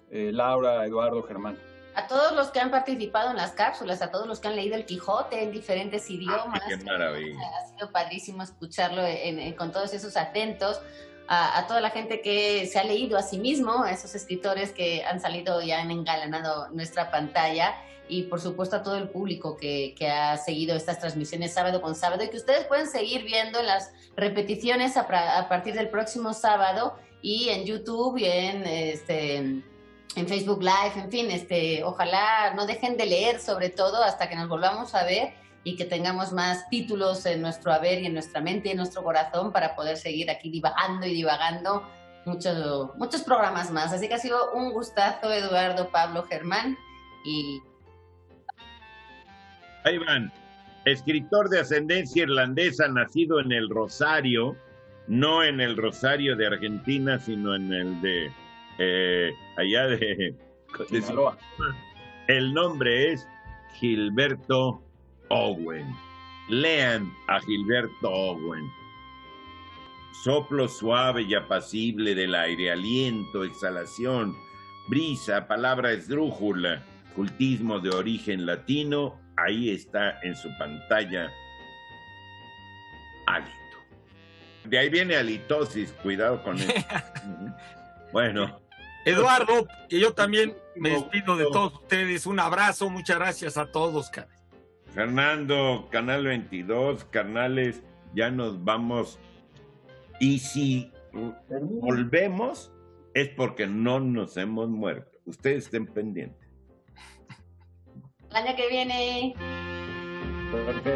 Laura, Eduardo, Germán. A todos los que han participado en las cápsulas, a todos los que han leído El Quijote en diferentes idiomas. ¡Qué maravilla! Ha sido padrísimo escucharlo con todos esos acentos. A toda la gente que se ha leído a sí mismo, a esos escritores que han salido y han engalanado nuestra pantalla, y por supuesto a todo el público que ha seguido estas transmisiones sábado con sábado, y que ustedes pueden seguir viendo en las repeticiones a partir del próximo sábado, y en YouTube y en Facebook Live, en fin, ojalá no dejen de leer, sobre todo hasta que nos volvamos a ver, y que tengamos más títulos en nuestro haber y en nuestra mente y en nuestro corazón para poder seguir aquí divagando muchos programas más. Así que ha sido un gustazo, Eduardo, Pablo, Germán, y... Ahí van. Escritor de ascendencia irlandesa, nacido en el Rosario, no en el Rosario de Argentina, sino en el de allá de Sinaloa. El nombre es Gilberto Owen. Lean a Gilberto Owen. Soplo suave y apacible del aire, aliento, exhalación, brisa, palabra esdrújula, cultismo de origen latino. Ahí está en su pantalla. Hálito. De ahí viene halitosis, cuidado con eso. Bueno. Eduardo, y yo también me despido de todos ustedes. Un abrazo, muchas gracias a todos. Fernando, Canal 22, carnales, ya nos vamos. Y si volvemos, es porque no nos hemos muerto. Ustedes estén pendientes. El año que viene. Perfecto.